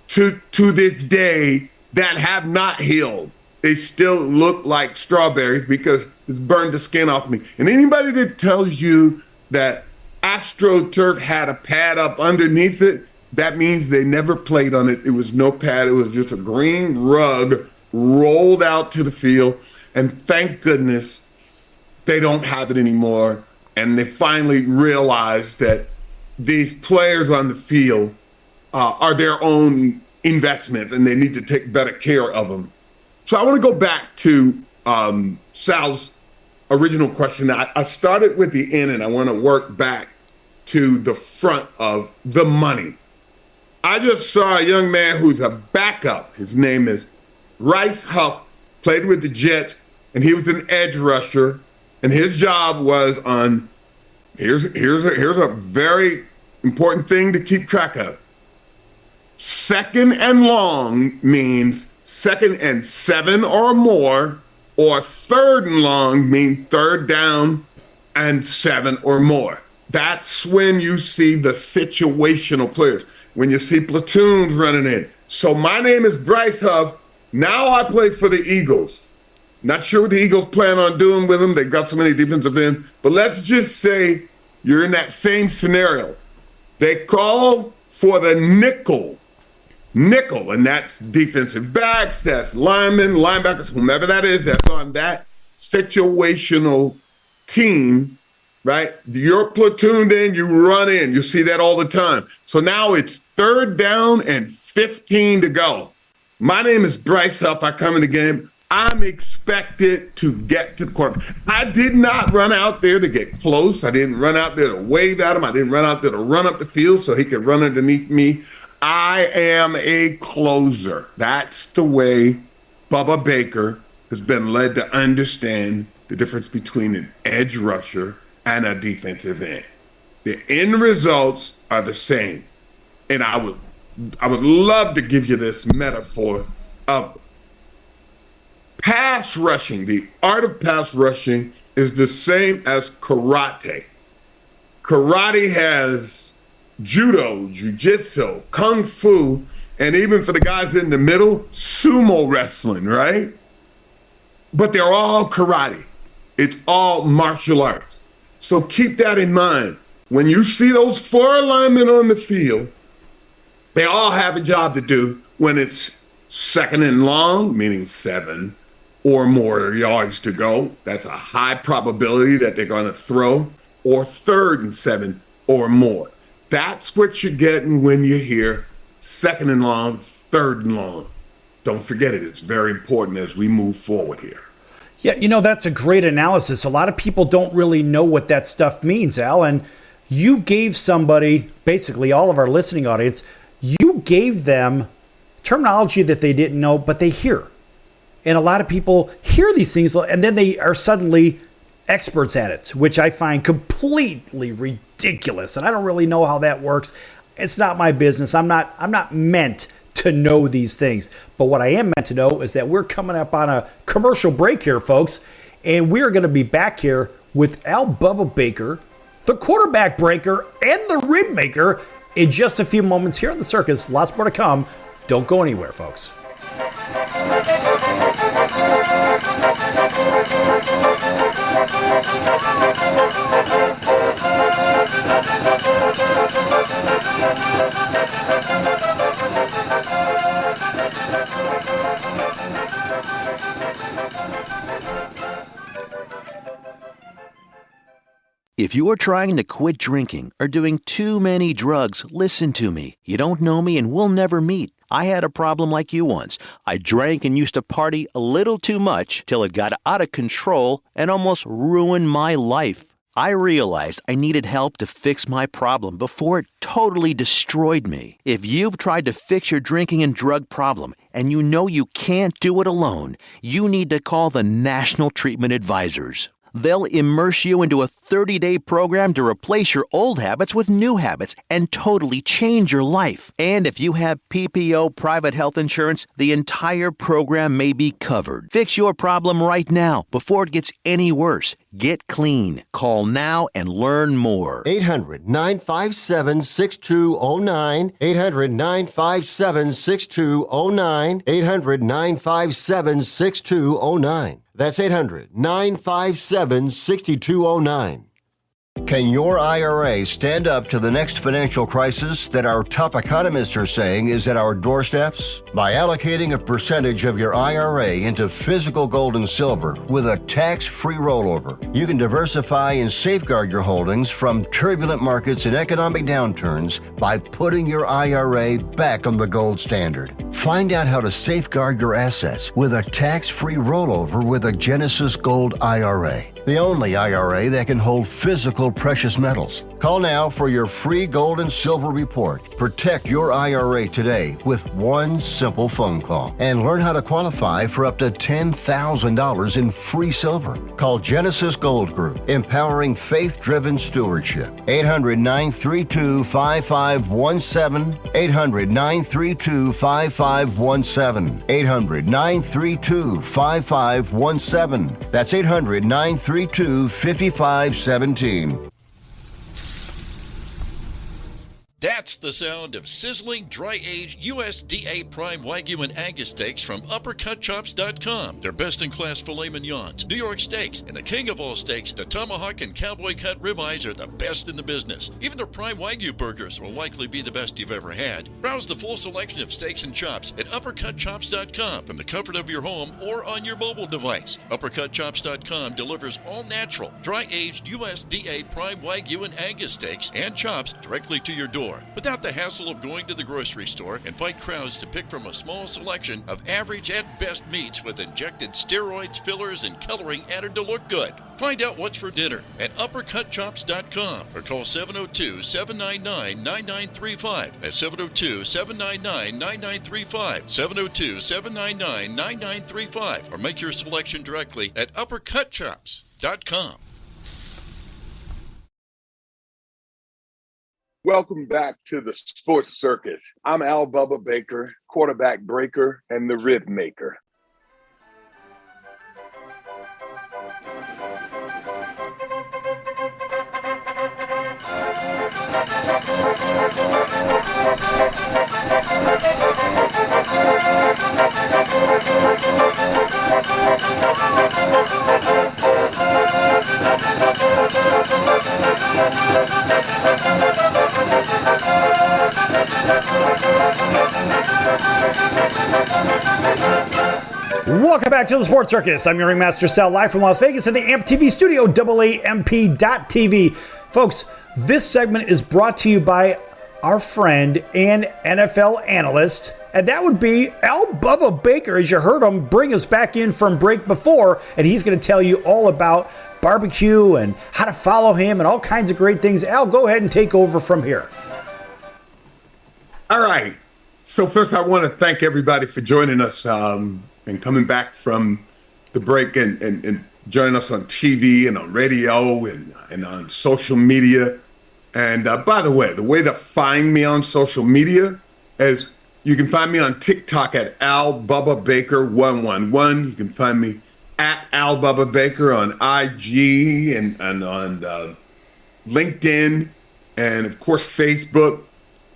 to this day that have not healed. They still look like strawberries because it's burned the skin off me. And anybody that tells you that AstroTurf had a pad up underneath it, that means they never played on it. It was no pad. It was just a green rug rolled out to the field. And thank goodness they don't have it anymore. And they finally realized that these players on the field are their own investments and they need to take better care of them. So I want to go back to Sal's original question. I started with the end and I want to work back to the front of the money. I just saw a young man who's a backup. His name is Bryce Huff, played with the Jets, and he was an edge rusher. And his job was on, here's a very important thing to keep track of. 2nd and long means 2nd and 7 or more, or 3rd and long means 3rd down and 7 or more. That's when you see the situational players, when you see platoons running in. So my name is Bryce Huff. Now I play for the Eagles. Not sure what the Eagles plan on doing with them. They've got so many defensive ends. But let's just say you're in that same scenario. They call for the nickel, and that's defensive backs, that's linemen, linebackers, whomever that is, that's on that situational team. right? You're platooned in, you run in. You see that all the time. So now it's 3rd down and 15 to go. My name is Bryce Huff. I come in the game. I'm expected to get to the quarterback. I did not run out there to get close. I didn't run out there to wave at him. I didn't run out there to run up the field so he could run underneath me. I am a closer. That's the way Bubba Baker has been led to understand the difference between an edge rusher and a defensive end. The end results are the same. And I would love to give you this metaphor of pass rushing. The art of pass rushing is the same as karate. Karate has judo, jiu-jitsu, kung fu, and even for the guys in the middle, sumo wrestling, right? But they're all karate. It's all martial arts. So keep that in mind. When you see those 4 linemen on the field, they all have a job to do when it's 2nd and long, meaning 7 or more yards to go. That's a high probability that they're going to throw, or 3rd and 7 or more. That's what you're getting when you hear 2nd and long, 3rd and long. Don't forget it. It's very important as we move forward here. Yeah, that's a great analysis. A lot of people don't really know what that stuff means, Al. And you gave somebody, basically all of our listening audience, you gave them terminology that they didn't know, but they hear. And a lot of people hear these things and then they are suddenly experts at it, which I find completely ridiculous. And I don't really know how that works. It's not my business. I'm not meant to know these things. But what I am meant to know is that we're coming up on a commercial break here, folks. And we're going to be back here with Al Bubba Baker, the quarterback breaker and the rib maker, in just a few moments here on the circus. Lots more to come. Don't go anywhere, folks. If you are trying to quit drinking or doing too many drugs, listen to me. You don't know me and we'll never meet. I had a problem like you once. I drank and used to party a little too much till it got out of control and almost ruined my life. I realized I needed help to fix my problem before it totally destroyed me. If you've tried to fix your drinking and drug problem and you know you can't do it alone, you need to call the National Treatment Advisors. They'll immerse you into a 30-day program to replace your old habits with new habits and totally change your life. And if you have PPO private health insurance, the entire program may be covered. Fix your problem right now before it gets any worse. Get clean. Call now and learn more. 800-957-6209. 800-957-6209. 800-957-6209. That's 800-957-6209. Can your IRA stand up to the next financial crisis that our top economists are saying is at our doorsteps? By allocating a percentage of your IRA into physical gold and silver with a tax-free rollover, you can diversify and safeguard your holdings from turbulent markets and economic downturns by putting your IRA back on the gold standard. Find out how to safeguard your assets with a tax-free rollover with a Genesis Gold IRA, the only IRA that can hold physical precious metals. Call now for your free gold and silver report. Protect your IRA today with one simple phone call and learn how to qualify for up to $10,000 in free silver. Call Genesis Gold Group, empowering faith-driven stewardship. 800-932-5517. 800-932-5517. 800-932-5517. That's 800-932-5517. That's the sound of sizzling, dry-aged USDA Prime Wagyu and Angus steaks from UpperCutChops.com. Their best-in-class filet mignons, New York steaks, and the king of all steaks, the tomahawk and cowboy cut ribeyes are the best in the business. Even their Prime Wagyu burgers will likely be the best you've ever had. Browse the full selection of steaks and chops at UpperCutChops.com from the comfort of your home or on your mobile device. UpperCutChops.com delivers all-natural, dry-aged USDA Prime Wagyu and Angus steaks and chops directly to your door, without the hassle of going to the grocery store and fight crowds to pick from a small selection of average at best meats with injected steroids, fillers, and coloring added to look good. Find out what's for dinner at UpperCutChops.com or call 702-799-9935. That's 702-799-9935. 702-799-9935. Or make your selection directly at UpperCutChops.com. Welcome back to the Sports Circus. I'm Al Bubba Baker, quarterback breaker and the rib maker. Welcome back to the Sports Circus. I'm your Ringmaster Sal, live from Las Vegas in the AMP TV studio, AAMP.TV. Folks, this segment is brought to you by our friend and NFL analyst, and that would be Al Bubba Baker. As you heard him bring us back in from break before, and he's going to tell you all about barbecue and how to follow him and all kinds of great things. Al, go ahead and take over from here. All right. So first, I want to thank everybody for joining us and coming back from the break and joining us on TV and on radio and on social media. And by the way to find me on social media is you can find me on TikTok at Al Bubba Baker 111. You can find me at Al Bubba Baker on IG and on LinkedIn and of course Facebook.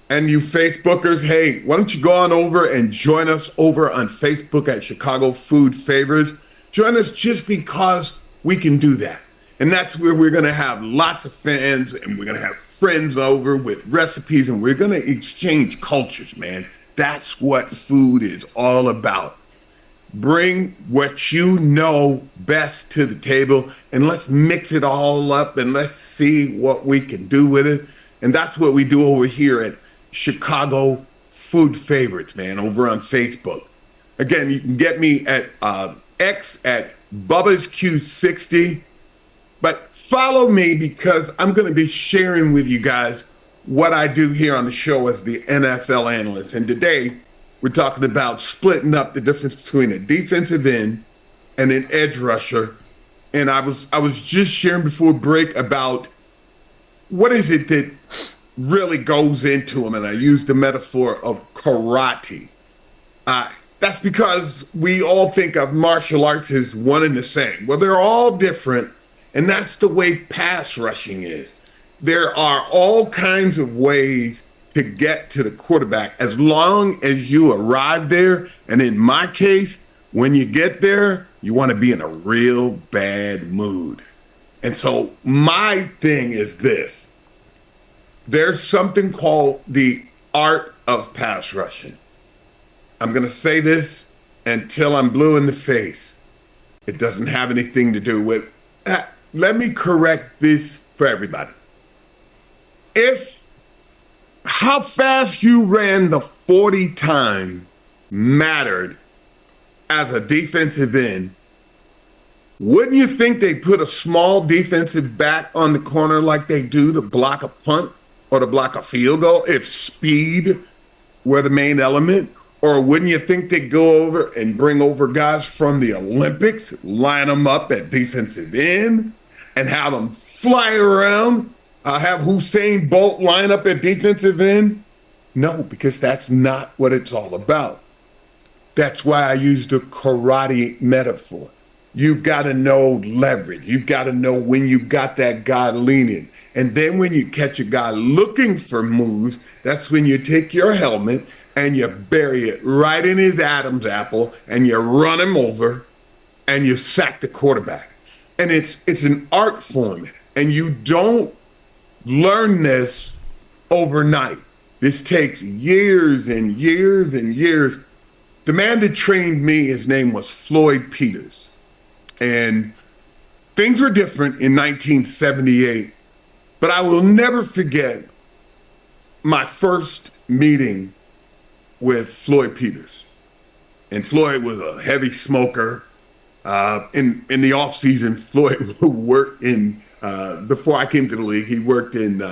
And you Facebookers, hey, why don't you go on over and join us over on Facebook at Chicago Food Favors. Join us just because we can do that. And that's where we're going to have lots of fans and we're going to have friends over with recipes and we're going to exchange cultures, man. That's what food is all about. Bring what you know best to the table and let's mix it all up and let's see what we can do with it. And that's what we do over here at Chicago Food Favorites, man, over on Facebook. Again, you can get me at X at Bubba's Q60. But follow me because I'm going to be sharing with you guys what I do here on the show as the NFL analyst. And today, we're talking about splitting up the difference between a defensive end and an edge rusher. And I was just sharing before break about what is it that really goes into them. And I use the metaphor of karate. That's because we all think of martial arts as one and the same. Well, they're all different. And that's the way pass rushing is. There are all kinds of ways to get to the quarterback as long as you arrive there. And in my case, when you get there, you want to be in a real bad mood. And so my thing is this. There's something called the art of pass rushing. I'm going to say this until I'm blue in the face. It doesn't have anything to do with... let me correct this for everybody. How fast you ran the 40 time mattered as a defensive end, wouldn't you think they put a small defensive back on the corner like they do to block a punt or to block a field goal if speed were the main element? Or wouldn't you think they'd go over and bring over guys from the Olympics, line them up at defensive end, and have them fly around, have Usain Bolt line up at defensive end? No, because that's not what it's all about. That's why I use the karate metaphor. You've got to know leverage. You've got to know when you've got that guy leaning. And then when you catch a guy looking for moves, that's when you take your helmet and you bury it right in his Adam's apple and you run him over and you sack the quarterback. And it's an art form. And you don't learn this overnight. This takes years and years and years. The man that trained me, his name was Floyd Peters. And things were different in 1978, but I will never forget my first meeting with Floyd Peters. And Floyd was a heavy smoker. In the off season, Floyd worked in, before I came to the league, he worked in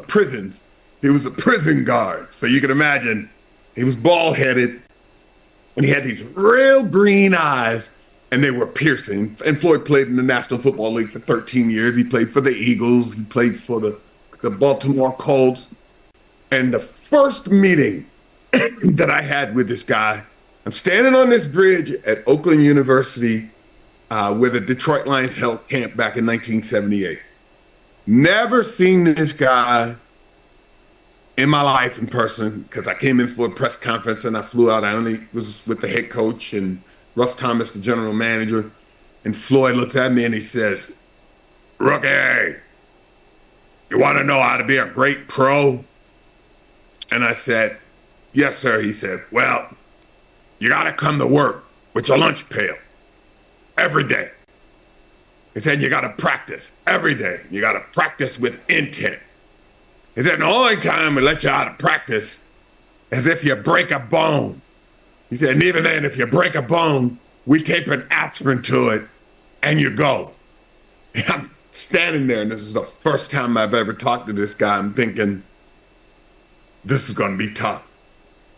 prisons. He was a prison guard. So you can imagine, he was bald headed and he had these real green eyes and they were piercing. And Floyd played in the National Football League for 13 years. He played for the Eagles. He played for the Baltimore Colts. And the first meeting that I had with this guy, I'm standing on this bridge at Oakland University where the Detroit Lions held camp back in 1978. Never seen this guy in my life in person because I came in for a press conference and I flew out. I only was with the head coach and Russ Thomas, the general manager. And Floyd looks at me and he says, "Rookie, you want to know how to be a great pro?" And I said, "Yes, sir." He said, "Well, you got to come to work with your lunch pail every day." He said, "You got to practice every day. You got to practice with intent." He said, "The only time we let you out of practice is if you break a bone." He said, "And even then, if you break a bone, we tape an aspirin to it and you go." And I'm standing there, and this is the first time I've ever talked to this guy. I'm thinking, this is going to be tough.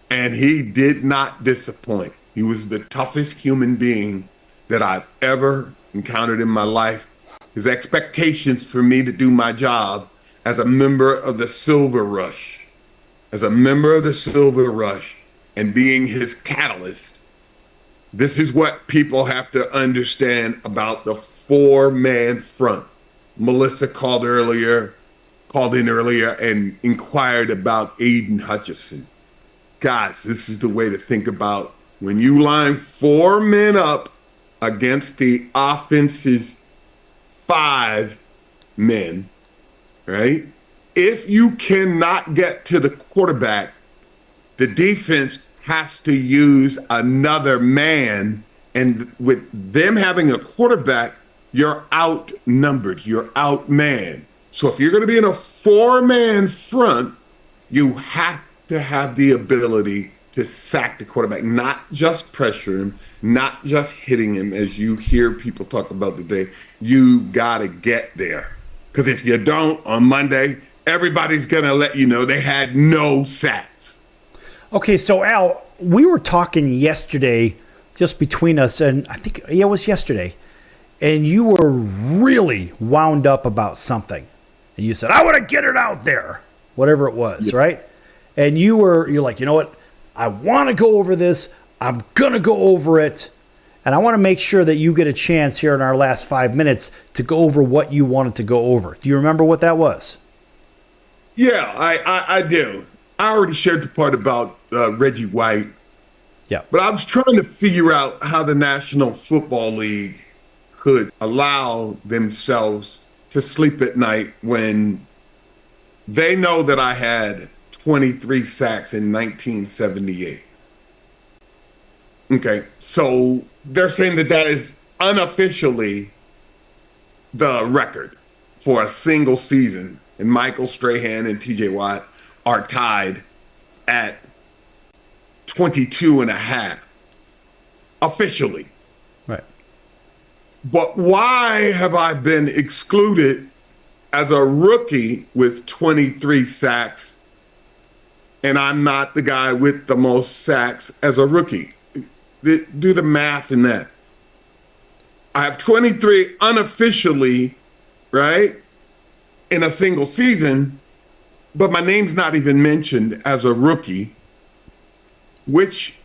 And he did not disappoint. He was the toughest human being that I've ever encountered in my life. His expectations for me to do my job as a member of the Silver Rush, and being his catalyst. This is what people have to understand about the four-man front. Melissa called in earlier and inquired about Aiden Hutchinson. Guys, this is the way to think about when you line four men up against the offense's five men, right? If you cannot get to the quarterback, the defense has to use another man. And with them having a quarterback, you're outnumbered, you're outmanned. So if you're going to be in a four-man front, you have to have the ability to sack the quarterback, not just pressure him, not just hitting him, as you hear people talk about today. You got to get there. Because if you don't, on Monday, everybody's going to let you know they had no sacks. Okay, so Al, we were talking yesterday, just between us, and I think it was yesterday, and you were really wound up about something. And you said, "I want to get it out there," whatever it was, right? And you're like, "You know what? I want to go over this. I'm going to go over it. And I want to make sure that you get a chance here in our last 5 minutes to go over what you wanted to go over." Do you remember what that was? Yeah, I do. I already shared the part about Reggie White. Yeah. But I was trying to figure out how the National Football League could allow themselves to sleep at night when they know that I had 23 sacks in 1978. Okay, so they're saying that is unofficially the record for a single season. And Michael Strahan and TJ Watt are tied at 22 and a half officially. Right. But why have I been excluded as a rookie with 23 sacks and I'm not the guy with the most sacks as a rookie? Do the math in that. I have 23 unofficially, right, in a single season, but my name's not even mentioned as a rookie, which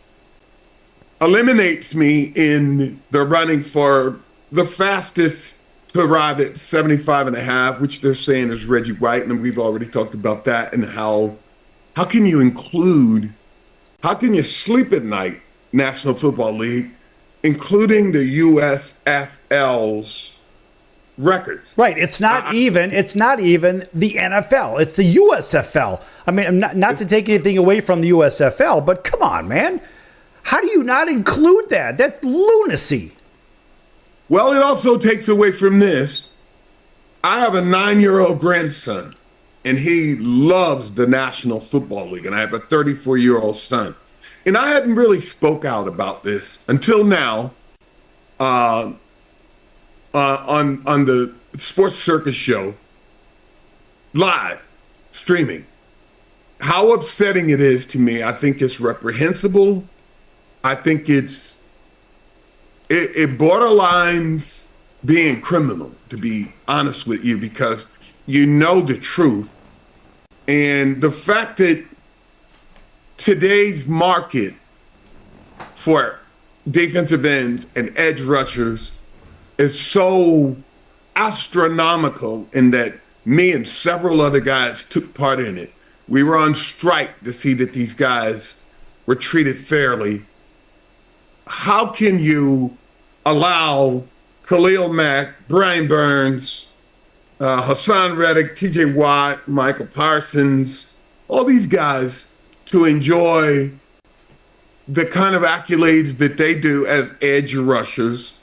eliminates me in the running for the fastest to arrive at 75.5, which they're saying is Reggie White, and we've already talked about that, and how can you sleep at night, National Football League, including the USFL's records. Right. It's not even the NFL. It's the USFL. I mean, not to take anything away from the USFL, but come on, man. How do you not include that? That's lunacy. Well, it also takes away from this. I have a 9-year-old grandson, and he loves the National Football League, and I have a 34-year-old son. And I hadn't really spoke out about this until now on the Sports Circus show, live, streaming. How upsetting it is to me. I think it's reprehensible. I think it borderlines being criminal, to be honest with you, because you know the truth. And the fact that today's market for defensive ends and edge rushers is so astronomical, in that me and several other guys took part in it. We were on strike to see that these guys were treated fairly. How can you allow Khalil Mack, Brian Burns, Hassan Reddick, TJ Watt, Michael Parsons, all these guys to enjoy the kind of accolades that they do as edge rushers?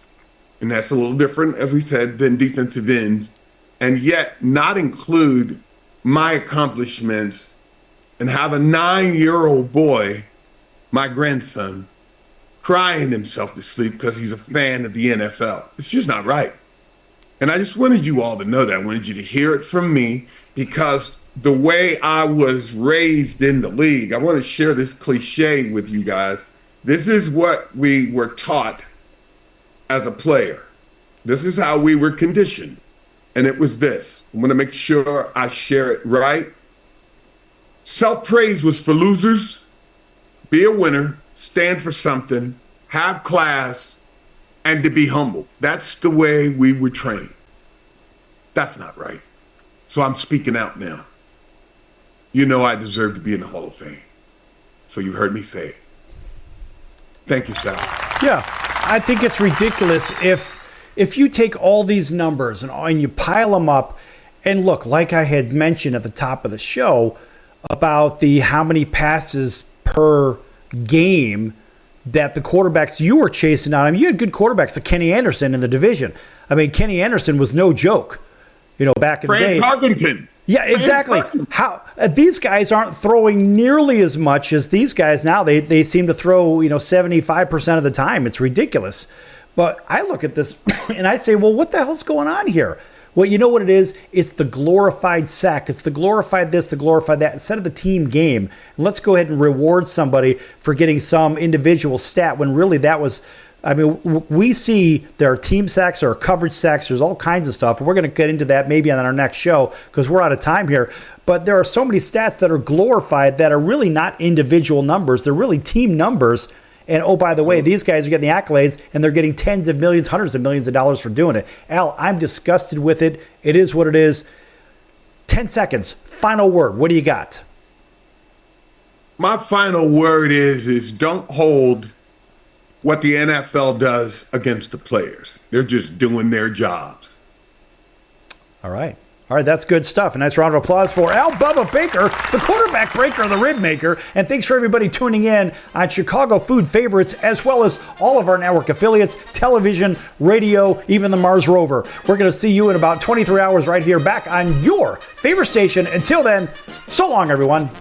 And that's a little different, as we said, than defensive ends, and yet not include my accomplishments and have a 9-year-old boy, my grandson, crying himself to sleep because he's a fan of the NFL. It's just not right. And I just wanted you all to know that. I wanted you to hear it from me, because the way I was raised in the league, I want to share this cliche with you guys. This is what we were taught as a player. This is how we were conditioned. And it was this. I'm going to make sure I share it right. Self-praise was for losers. Be a winner. Stand for something. Have class. And to be humble. That's the way we were trained. That's not right. So I'm speaking out now. You know I deserve to be in the Hall of Fame. So you heard me say it. Thank you, Sal. Yeah, I think it's ridiculous if you take all these numbers and you pile them up, and look, like I had mentioned at the top of the show about the how many passes per game that the quarterbacks you were chasing on. I mean, you had good quarterbacks like Kenny Anderson in the division. I mean, Kenny Anderson was no joke, back in the day. Frank Tarkenton. Yeah, exactly. How these guys aren't throwing nearly as much as these guys now. They seem to throw 75% of the time. It's ridiculous. But I look at this and I say, well, what the hell's going on here? Well, you know what it is? It's the glorified sack. It's the glorified this, the glorified that, instead of the team game. And let's go ahead and reward somebody for getting some individual stat when really that was. I mean, we see there are team sacks, there are coverage sacks, there's all kinds of stuff. And we're going to get into that maybe on our next show because we're out of time here. But there are so many stats that are glorified that are really not individual numbers. They're really team numbers. And, oh, by the way, these guys are getting the accolades, and they're getting tens of millions, hundreds of millions of dollars for doing it. Al, I'm disgusted with it. It is what it is. 10 seconds. Final word. What do you got? My final word is don't hold what the NFL does against the players. They're just doing their jobs. All right. All right, that's good stuff. A nice round of applause for Al Bubba Baker, the quarterback breaker, the rib maker. And thanks for everybody tuning in on Chicago Food Favorites, as well as all of our network affiliates, television, radio, even the Mars Rover. We're going to see you in about 23 hours right here back on your favorite station. Until then, so long, everyone.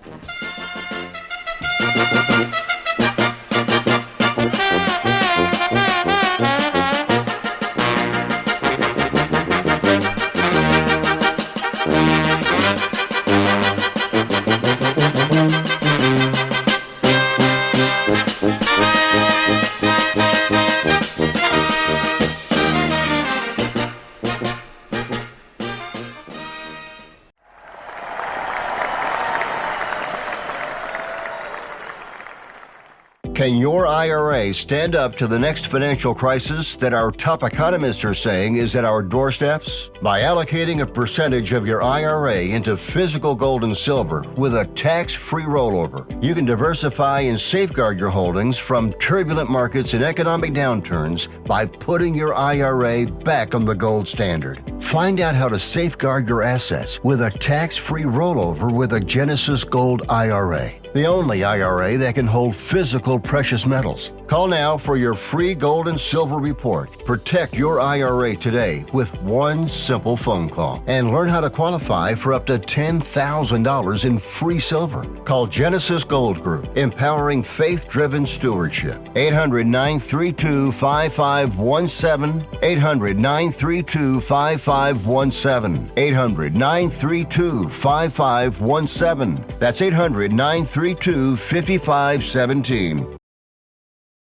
Can your IRA stand up to the next financial crisis that our top economists are saying is at our doorsteps? By allocating a percentage of your IRA into physical gold and silver with a tax-free rollover, you can diversify and safeguard your holdings from turbulent markets and economic downturns by putting your IRA back on the gold standard. Find out how to safeguard your assets with a tax-free rollover with a Genesis Gold IRA, the only IRA that can hold physical precious metals. Call now for your free gold and silver report. Protect your IRA today with one simple phone call and learn how to qualify for up to $10,000 in free silver. Call Genesis Gold Group, empowering faith-driven stewardship. 800-932-5517. 800-932-5517. 800-932-5517. That's 800-932-5517.